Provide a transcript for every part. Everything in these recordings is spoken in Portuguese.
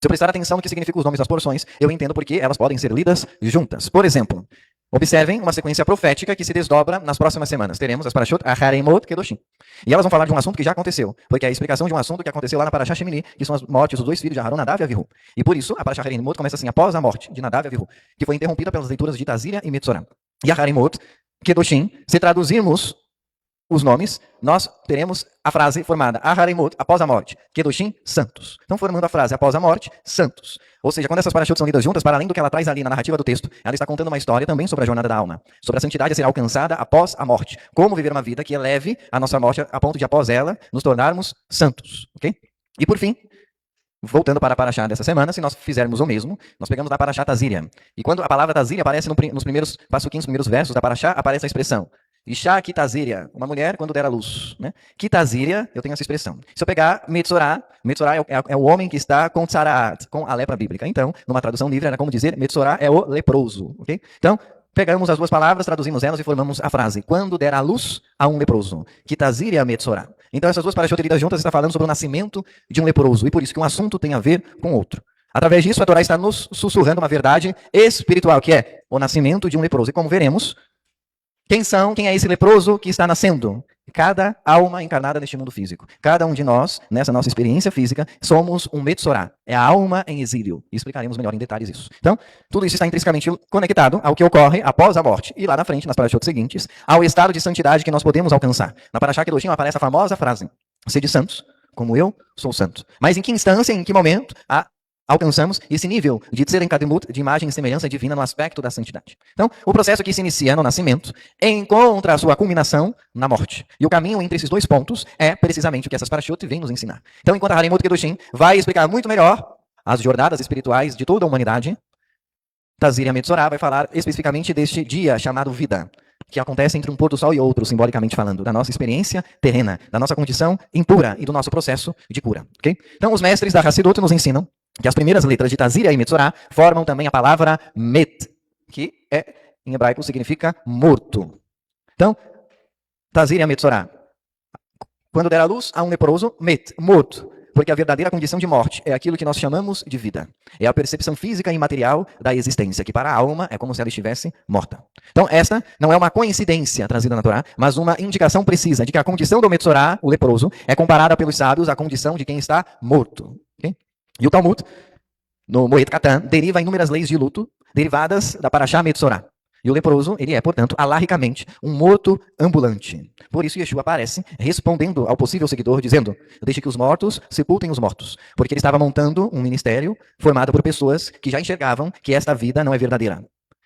Se eu prestar atenção no que significam os nomes das porções, eu entendo por que elas podem ser lidas juntas. Por exemplo, observem uma sequência profética que se desdobra nas próximas semanas. Teremos as Parashot Aharemot Kedoshim. E elas vão falar de um assunto que já aconteceu, porque é a explicação de um assunto que aconteceu lá na Parashá Shemini, que são as mortes dos 2 filhos de Aharon, Nadav e Avihu. E por isso, a Parashá Aharemot começa assim, após a morte de Nadav e Avihu, que foi interrompida pelas leituras de Tazíria e Metzorah. E Aharemot Kedoshim, se traduzirmos os nomes, nós teremos a frase formada Aharemot, após a morte, Kedoshim, santos. Então, formando a frase após a morte, santos. Ou seja, quando essas parashot são lidas juntas, para além do que ela traz ali na narrativa do texto, ela está contando uma história também sobre a jornada da alma, sobre a santidade a ser alcançada após a morte. Como viver uma vida que eleve a nossa morte a ponto de, após ela, nos tornarmos santos. Ok? E por fim, voltando para a Parashá dessa semana, se nós fizermos o mesmo, nós pegamos na Parashá Tazíria. E quando a palavra Tazíria aparece nos primeiros passuquinhos, nos primeiros versos da Parashá, aparece a expressão Isha Kitazíria, uma mulher quando der à luz. Né? Kitazíria, eu tenho essa expressão. Se eu pegar Metzorah, Metzorah é o homem que está com Tzaraat, com a lepra bíblica. Então, numa tradução livre, era como dizer Metzorah é o leproso. Okay? Então, pegamos as duas palavras, traduzimos elas e formamos a frase. Quando der à luz a um leproso. Kitazíria Metzorah. Então, essas duas parashot lidas juntas está falando sobre o nascimento de um leproso. E por isso que um assunto tem a ver com outro. Através disso, a Torá está nos sussurrando uma verdade espiritual, que é o nascimento de um leproso. E como veremos, quem é esse leproso que está nascendo? Cada alma encarnada neste mundo físico. Cada um de nós, nessa nossa experiência física, somos um Metzorah. É a alma em exílio. E explicaremos melhor em detalhes isso. Então, tudo isso está intrinsecamente conectado ao que ocorre após a morte. E lá na frente, nas parashot seguintes, ao estado de santidade que nós podemos alcançar. Na Parashá Kedoshim aparece a famosa frase: sede santos, como eu sou santo. Mas em que instância, em que momento alcançamos esse nível de Tzerenkadimut, de imagem e semelhança divina no aspecto da santidade? Então, o processo que se inicia no nascimento encontra a sua culminação na morte. E o caminho entre esses dois pontos é precisamente o que essas parashot vêm nos ensinar. Então, enquanto a Haremot Kedoshim vai explicar muito melhor as jornadas espirituais de toda a humanidade, Tazíria Metzorah vai falar especificamente deste dia chamado vida, que acontece entre um pôr do sol e outro, simbolicamente falando, da nossa experiência terrena, da nossa condição impura e do nosso processo de cura. Okay? Então, os mestres da Hassidut nos ensinam que as primeiras letras de Tazíria e Metzorah formam também a palavra Met, que em hebraico significa morto. Então, Tazíria e Metzorah, quando der à luz a um leproso, Met, morto. Porque a verdadeira condição de morte é aquilo que nós chamamos de vida. É a percepção física e material da existência, que para a alma é como se ela estivesse morta. Então, esta não é uma coincidência trazida na Torá, mas uma indicação precisa de que a condição do Metzorah, o leproso, é comparada pelos sábios à condição de quem está morto. Okay? E o Talmud, no Moed Katan, deriva inúmeras leis de luto derivadas da Parashá Metzorah. E o leproso, ele é, portanto, alarricamente, um morto ambulante. Por isso, Yeshua aparece respondendo ao possível seguidor, dizendo: deixe que os mortos sepultem os mortos. Porque ele estava montando um ministério formado por pessoas que já enxergavam que esta vida não é verdadeira.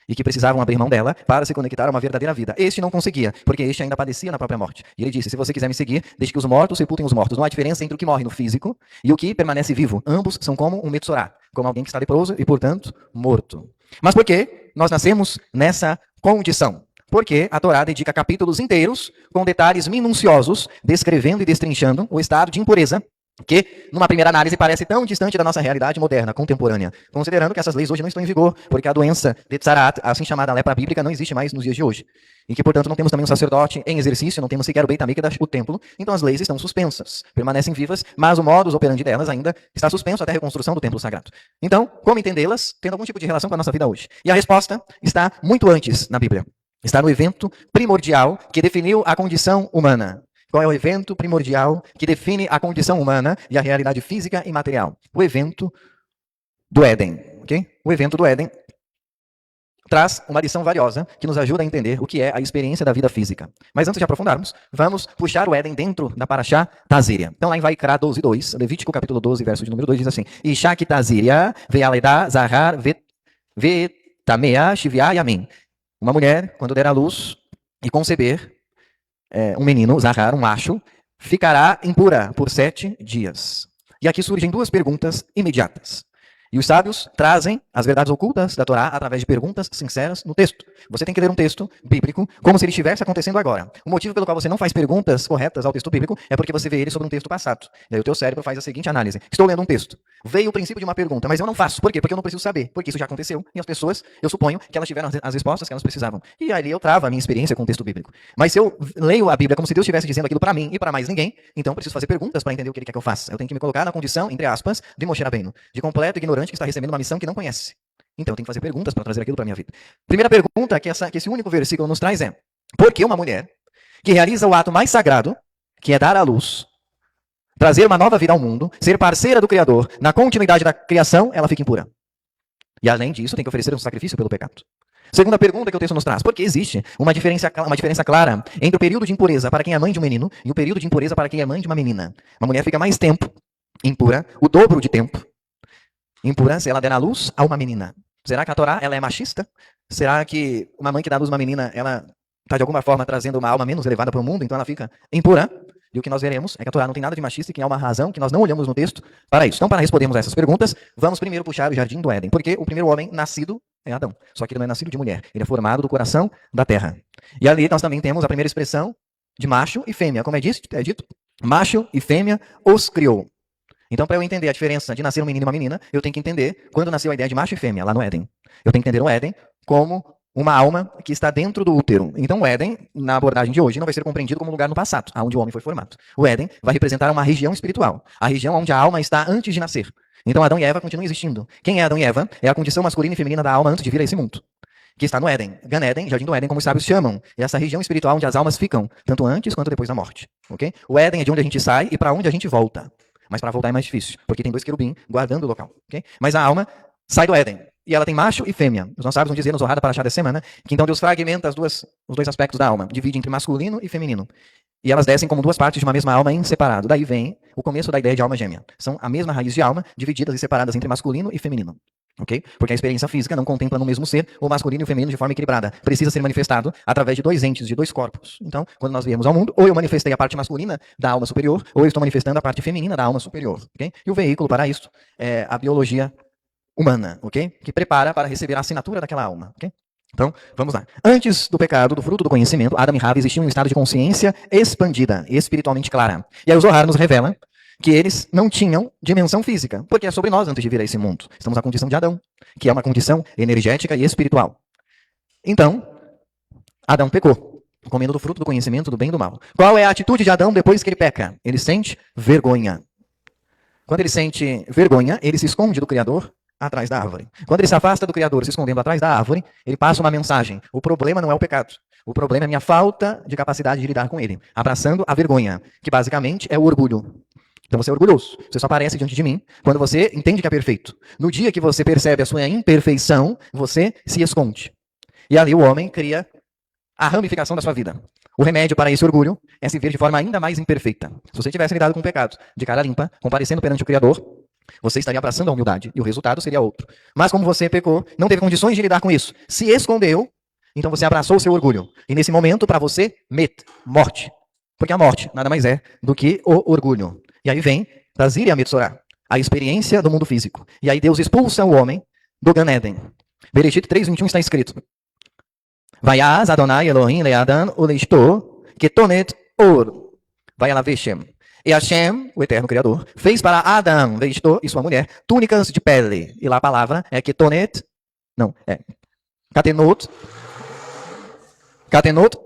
E que precisavam abrir mão dela para se conectar a uma verdadeira vida. Este não conseguia, porque este ainda padecia na própria morte. E ele disse: se você quiser me seguir, deixe que os mortos sepultem os mortos. Não há diferença entre o que morre no físico e o que permanece vivo. Ambos são como um Metzorah, como alguém que está leproso e, portanto, morto. Mas por que nós nascemos nessa condição? Porque a Torá dedica capítulos inteiros com detalhes minuciosos, descrevendo e destrinchando o estado de impureza que, numa primeira análise, parece tão distante da nossa realidade moderna, contemporânea, considerando que essas leis hoje não estão em vigor, porque a doença de Tzaraat, assim chamada lepra bíblica, não existe mais nos dias de hoje. E que, portanto, não temos também um sacerdote em exercício, não temos sequer o Beit HaMikdash, o templo, então as leis estão suspensas, permanecem vivas, mas o modus operandi delas ainda está suspenso até a reconstrução do templo sagrado. Então, como entendê-las, tendo algum tipo de relação com a nossa vida hoje? E a resposta está muito antes na Bíblia. Está no evento primordial que definiu a condição humana. Qual é o evento primordial que define a condição humana e a realidade física e material? O evento do Éden. Okay? O evento do Éden traz uma lição valiosa que nos ajuda a entender o que é a experiência da vida física. Mas antes de aprofundarmos, vamos puxar o Éden dentro da Parashá Tazíria. Então lá em Vaikra 12:2, Levítico capítulo 12, verso de número 2, diz assim: Isha Tazíria ve'aledá zahar ve'tamea shiviá yamin. Uma mulher, quando der à luz e conceber um menino, Zahar, um macho, ficará impura por 7 dias. E aqui surgem duas perguntas imediatas. E os sábios trazem as verdades ocultas da Torá através de perguntas sinceras no texto. Você tem que ler um texto bíblico como se ele estivesse acontecendo agora. O motivo pelo qual você não faz perguntas corretas ao texto bíblico é porque você vê ele sobre um texto passado. E aí o teu cérebro faz a seguinte análise. Estou lendo um texto. Veio o princípio de uma pergunta, mas eu não faço. Por quê? Porque eu não preciso saber. Porque isso já aconteceu. E as pessoas, eu suponho que elas tiveram as respostas que elas precisavam. E ali eu travo a minha experiência com o texto bíblico. Mas se eu leio a Bíblia como se Deus estivesse dizendo aquilo para mim e para mais ninguém, então eu preciso fazer perguntas para entender o que ele quer que eu faça. Eu tenho que me colocar na condição, entre aspas, de Moshe Rabbeinu, de completo ignorante que está recebendo uma missão que não conhece. Então eu tenho que fazer perguntas para trazer aquilo para a minha vida. Primeira pergunta que esse único versículo nos traz é: por que uma mulher que realiza o ato mais sagrado, que é dar à luz, trazer uma nova vida ao mundo, ser parceira do Criador na continuidade da criação, ela fica impura? E além disso, tem que oferecer um sacrifício pelo pecado. Segunda pergunta que o texto nos traz: por que existe uma diferença clara entre o período de impureza para quem é mãe de um menino e o período de impureza para quem é mãe de uma menina? Uma mulher fica mais tempo impura, o dobro de tempo impura, se ela der à luz a uma menina. Será que a Torá ela é machista? Será que uma mãe que dá à luz a uma menina, ela está de alguma forma trazendo uma alma menos elevada para o mundo, então ela fica impura? E o que nós veremos é que a Torá não tem nada de machista e que há uma razão que nós não olhamos no texto para isso. Então, para respondermos a essas perguntas, vamos primeiro puxar o jardim do Éden, porque o primeiro homem nascido é Adão, só que ele não é nascido de mulher, ele é formado do coração da terra. E ali nós também temos a primeira expressão de macho e fêmea, como é dito, macho e fêmea os criou. Então, para eu entender a diferença de nascer um menino e uma menina, eu tenho que entender quando nasceu a ideia de macho e fêmea, lá no Éden. Eu tenho que entender o Éden como uma alma que está dentro do útero. Então, o Éden, na abordagem de hoje, não vai ser compreendido como um lugar no passado, onde o homem foi formado. O Éden vai representar uma região espiritual, a região onde a alma está antes de nascer. Então, Adão e Eva continuam existindo. Quem é Adão e Eva? É a condição masculina e feminina da alma antes de vir a esse mundo, que está no Éden. Gan Éden, Jardim do Éden, como os sábios chamam. É essa região espiritual onde as almas ficam, tanto antes quanto depois da morte. Okay? O Éden é de onde a gente sai e para onde a gente volta. Mas para voltar é mais difícil, porque tem 2 querubim guardando o local. Okay? Mas a alma sai do Éden. E ela tem macho e fêmea. Os nossos sábios vão dizer no Zohar da Parashá dessa semana que então Deus fragmenta os 2 aspectos da alma, divide entre masculino e feminino. E elas descem como 2 partes de uma mesma alma em separado. Daí vem o começo da ideia de alma gêmea. São a mesma raiz de alma, divididas e separadas entre masculino e feminino. Okay? Porque a experiência física não contempla no mesmo ser o masculino e o feminino de forma equilibrada. Precisa ser manifestado através de 2 entes, de 2 corpos. Então, quando nós viemos ao mundo, ou eu manifestei a parte masculina da alma superior, ou eu estou manifestando a parte feminina da alma superior. Okay? E o veículo para isso é a biologia humana, okay? Que prepara para receber a assinatura daquela alma. Okay? Então, vamos lá. Antes do pecado, do fruto do conhecimento, Adão e Rava existiam um estado de consciência expandida, espiritualmente clara. E aí o Zohar nos revela que eles não tinham dimensão física, porque é sobre nós antes de vir a esse mundo. Estamos na condição de Adão, que é uma condição energética e espiritual. Então, Adão pecou, comendo do fruto do conhecimento do bem e do mal. Qual é a atitude de Adão depois que ele peca? Ele sente vergonha. Quando ele sente vergonha, ele se esconde do Criador atrás da árvore. Quando ele se afasta do Criador, se escondendo atrás da árvore, ele passa uma mensagem. O problema não é o pecado. O problema é a minha falta de capacidade de lidar com ele. Abraçando a vergonha, que basicamente é o orgulho. Então você é orgulhoso. Você só aparece diante de mim quando você entende que é perfeito. No dia que você percebe a sua imperfeição, você se esconde. E ali o homem cria a ramificação da sua vida. O remédio para esse orgulho é se ver de forma ainda mais imperfeita. Se você tivesse lidado com o pecado de cara limpa, comparecendo perante o Criador, você estaria abraçando a humildade e o resultado seria outro. Mas como você pecou, não teve condições de lidar com isso, se escondeu, então você abraçou o seu orgulho. E nesse momento, para você, morte. Porque a morte nada mais é do que o orgulho. E aí vem Tazir e a Metzorá, a experiência do mundo físico. E aí Deus expulsa o homem do Gan Éden. Bereshit 3:21 está escrito: Vayaz Adonai Elohim le'adam uleishto ketonet or. Vai lá ver Shem. E Hashem, o eterno Criador, fez para Adão, Veishto e sua mulher, túnicas de pele. E lá a palavra é ketonet, não, é katenot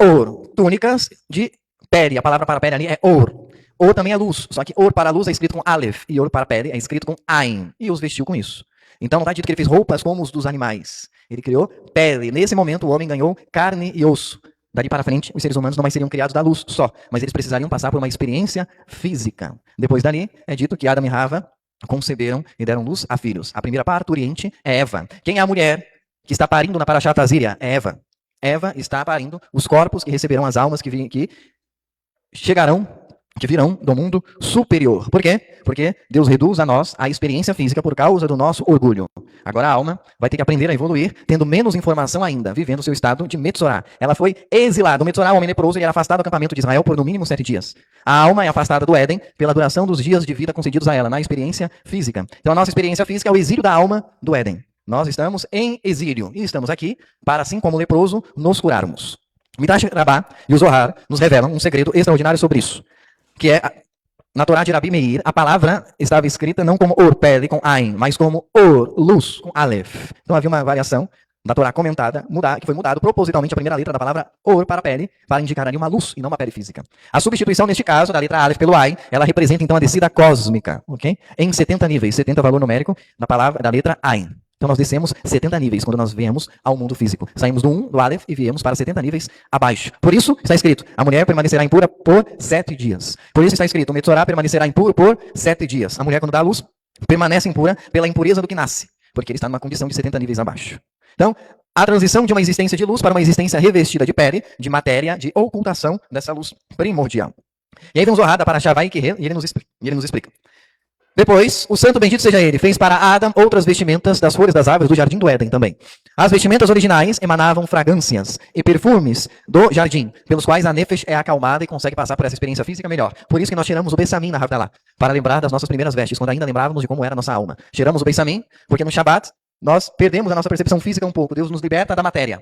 or. Túnicas de pele. A palavra para pele ali é or. Or também é luz, só que or para luz é escrito com Aleph, e or para pele é escrito com Ain. E os vestiu com isso. Então não está dito que ele fez roupas como os dos animais. Ele criou pele. Nesse momento o homem ganhou carne e osso. Dali para frente, os seres humanos não mais seriam criados da luz só, mas eles precisariam passar por uma experiência física. Depois dali, é dito que Adão e Rava conceberam e deram luz a filhos. A primeira parturiente é Eva. Quem é a mulher que está parindo na Parashá Tazíria? É Eva. Eva está parindo os corpos que receberão as almas que chegarão que virão do mundo superior. Por quê? Porque Deus reduz a nós a experiência física por causa do nosso orgulho. Agora a alma vai ter que aprender a evoluir, tendo menos informação ainda, vivendo o seu estado de Metzorá. Ela foi exilada. O Metzorá, o homem leproso, ele era afastado do acampamento de Israel por no mínimo 7 dias. A alma é afastada do Éden pela duração dos dias de vida concedidos a ela, na experiência física. Então a nossa experiência física é o exílio da alma do Éden. Nós estamos em exílio e estamos aqui para, assim como o leproso, nos curarmos. Midrash Rabbah e o Zohar nos revelam um segredo extraordinário sobre isso, que é, na Torá de Rabi Meir, a palavra estava escrita não como or, pele, com ain, mas como or, luz, com aleph. Então havia uma variação da Torá comentada, que foi mudado propositalmente a primeira letra da palavra or para pele, para indicar ali uma luz e não uma pele física. A substituição, neste caso, da letra aleph pelo ain, ela representa então a descida cósmica, ok? Em 70 níveis, 70 valor numérico da letra ain. Então nós descemos 70 níveis quando nós viemos ao mundo físico. Saímos do 1, do Aleph, e viemos para 70 níveis abaixo. Por isso está escrito, a mulher permanecerá impura por 7 dias. Por isso está escrito, o Metzorá permanecerá impuro por 7 dias. A mulher, quando dá a luz, permanece impura pela impureza do que nasce, porque ele está numa condição de 70 níveis abaixo. Então, a transição de uma existência de luz para uma existência revestida de pele, de matéria, de ocultação dessa luz primordial. E aí vamos Zohar para Shavai e ele nos explica. Depois, o santo bendito seja ele, fez para Adam outras vestimentas das flores das árvores do jardim do Éden também. As vestimentas originais emanavam fragrâncias e perfumes do jardim, pelos quais a Nefesh é acalmada e consegue passar por essa experiência física melhor. Por isso que nós tiramos o Bessamim na Havdalah, para lembrar das nossas primeiras vestes, quando ainda lembrávamos de como era a nossa alma. Tiramos o Bessamim, porque no Shabat nós perdemos a nossa percepção física um pouco. Deus nos liberta da matéria.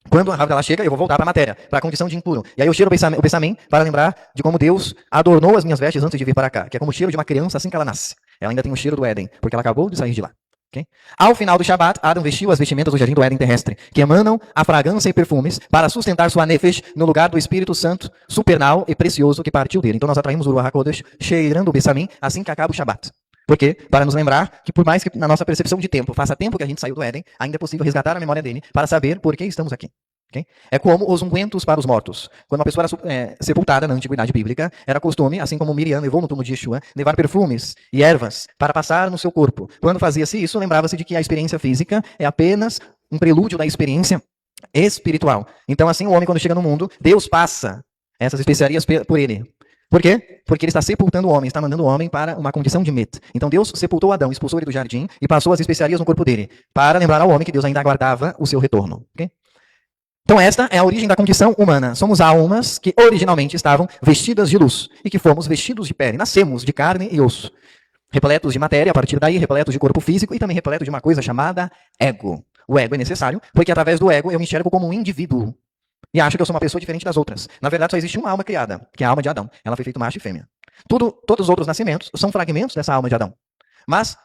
Quando a Havdalah chega, eu vou voltar para a matéria, para a condição de impuro. E aí eu tiro o Bessamim para lembrar de como Deus adornou as minhas vestes antes de vir para cá, que é como o cheiro de uma criança assim que ela nasce. Ela ainda tem o cheiro do Éden, porque ela acabou de sair de lá. Okay? Ao final do Shabat, Adam vestiu as vestimentas do jardim do Éden terrestre, que emanam a fragrância e perfumes para sustentar sua nefesh no lugar do Espírito Santo, supernal e precioso que partiu dele. Então nós atraímos o Ruach HaKodesh cheirando o Bessamim assim que acaba o Shabat. Por quê? Para nos lembrar que por mais que na nossa percepção de tempo, faça tempo que a gente saiu do Éden, ainda é possível resgatar a memória dele para saber por que estamos aqui. Okay? É como os ungüentos para os mortos. Quando uma pessoa era sepultada na antiguidade bíblica, era costume, assim como Miriam levou no túmulo de Yeshua, levar perfumes e ervas para passar no seu corpo. Quando fazia-se isso, lembrava-se de que a experiência física é apenas um prelúdio da experiência espiritual. Então, assim, o homem, quando chega no mundo, Deus passa essas especiarias por ele. Por quê? Porque ele está sepultando o homem, está mandando o homem para uma condição de met. Então Deus sepultou Adão, expulsou ele do jardim e passou as especiarias no corpo dele, para lembrar ao homem que Deus ainda aguardava o seu retorno. Okay? Então esta é a origem da condição humana. Somos almas que originalmente estavam vestidas de luz e que fomos vestidos de pele. Nascemos de carne e osso, repletos de matéria, a partir daí repletos de corpo físico e também repletos de uma coisa chamada ego. O ego é necessário porque através do ego eu me enxergo como um indivíduo. E acho que eu sou uma pessoa diferente das outras. Na verdade, só existe uma alma criada, que é a alma de Adão. Ela foi feita macho e fêmea. Todos os outros nascimentos são fragmentos dessa alma de Adão. Mas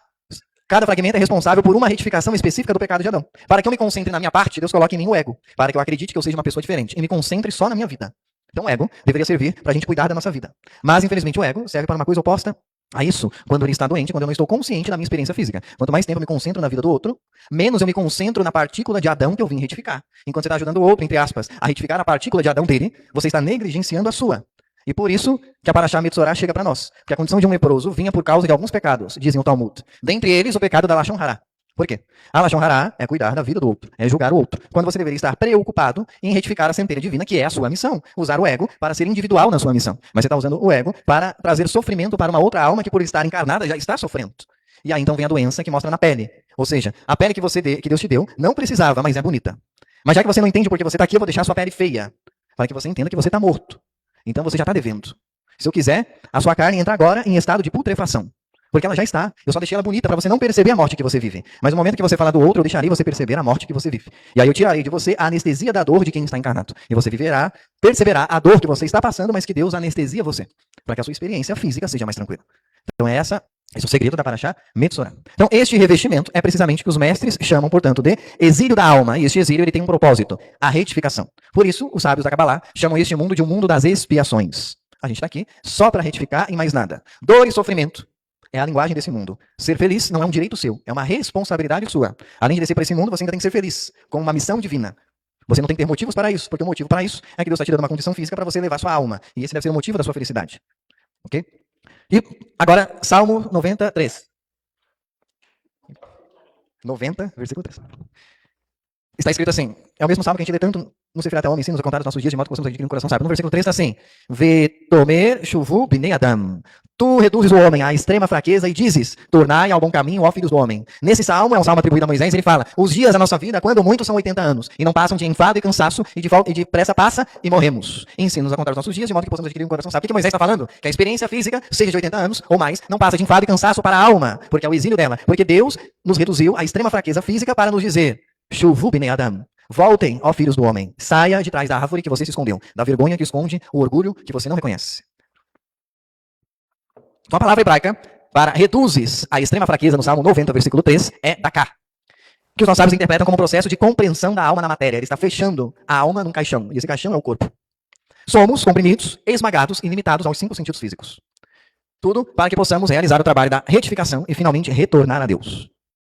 cada fragmento é responsável por uma retificação específica do pecado de Adão. Para que eu me concentre na minha parte, Deus coloca em mim o ego. Para que eu acredite que eu seja uma pessoa diferente. E me concentre só na minha vida. Então o ego deveria servir para a gente cuidar da nossa vida. Mas, infelizmente, o ego serve para uma coisa oposta a isso, quando ele está doente, quando eu não estou consciente da minha experiência física. Quanto mais tempo eu me concentro na vida do outro, menos eu me concentro na partícula de Adão que eu vim retificar. Enquanto você está ajudando o outro, entre aspas, a retificar a partícula de Adão dele, você está negligenciando a sua. E por isso que a Parashá Metzorá chega para nós. Porque a condição de um leproso vinha por causa de alguns pecados, dizem o Talmud. Dentre eles, o pecado da Lashon Hará. Por quê? A Lashon Hará é cuidar da vida do outro, é julgar o outro. Quando você deveria estar preocupado em retificar a centelha divina, que é a sua missão. Usar o ego para ser individual na sua missão. Mas você está usando o ego para trazer sofrimento para uma outra alma que, por estar encarnada, já está sofrendo. E aí então vem a doença que mostra na pele. Ou seja, a pele que Deus te deu não precisava, mas é bonita. Mas já que você não entende porque você está aqui, eu vou deixar a sua pele feia. Para que você entenda que você está morto. Então você já está devendo. Se eu quiser, a sua carne entra agora em estado de putrefação. Porque ela já está. Eu só deixei ela bonita para você não perceber a morte que você vive. Mas no momento que você falar do outro, eu deixarei você perceber a morte que você vive. E aí eu tirarei de você a anestesia da dor de quem está encarnado. E você perceberá a dor que você está passando, mas que Deus anestesia você. Para que a sua experiência física seja mais tranquila. Então esse é o segredo da Parashá Metzorá. Então este revestimento é precisamente o que os mestres chamam, portanto, de exílio da alma. E este exílio ele tem um propósito, a retificação. Por isso, os sábios da Kabbalah chamam este mundo de um mundo das expiações. A gente está aqui só para retificar e mais nada. Dor e sofrimento. É a linguagem desse mundo. Ser feliz não é um direito seu, é uma responsabilidade sua. Além de descer para esse mundo, você ainda tem que ser feliz, com uma missão divina. Você não tem que ter motivos para isso, porque o motivo para isso é que Deus está te dando uma condição física para você levar sua alma. E esse deve ser o motivo da sua felicidade. Ok? E agora, Salmo 93. 90, versículo 3. Está escrito assim, é o mesmo salmo que a gente lê tanto No Sefirat Homem, ensina-nos a contar os nossos dias de modo que possamos adquirir um coração sábio. No versículo 3 está assim: Vetomer chuvu bnei Adam. Tu reduzes o homem à extrema fraqueza e dizes: tornai ao bom caminho, ó filhos do homem. Nesse salmo, é um salmo atribuído a Moisés, ele fala: os dias da nossa vida, quando muito, são 80 anos, e não passam de enfado e cansaço, e depressa passa e morremos. Ensina-nos a contar os nossos dias de modo que possamos adquirir um coração sábio. O que Moisés está falando? Que a experiência física, seja de 80 anos ou mais, não passa de enfado e cansaço para a alma, porque é o exílio dela. Porque Deus nos reduziu à extrema fraqueza física para nos dizer: chuvu bnei Adam. Voltem, ó filhos do homem, saia de trás da árvore que você se escondeu, da vergonha que esconde o orgulho que você não reconhece. Então a palavra hebraica para reduzes a extrema fraqueza no Salmo 90, versículo 3, é daká, que os nossos sábios interpretam como um processo de compreensão da alma na matéria. Ele está fechando a alma num caixão, e esse caixão é o corpo. Somos comprimidos, esmagados e limitados aos 5 sentidos físicos. Tudo para que possamos realizar o trabalho da retificação e finalmente retornar a Deus.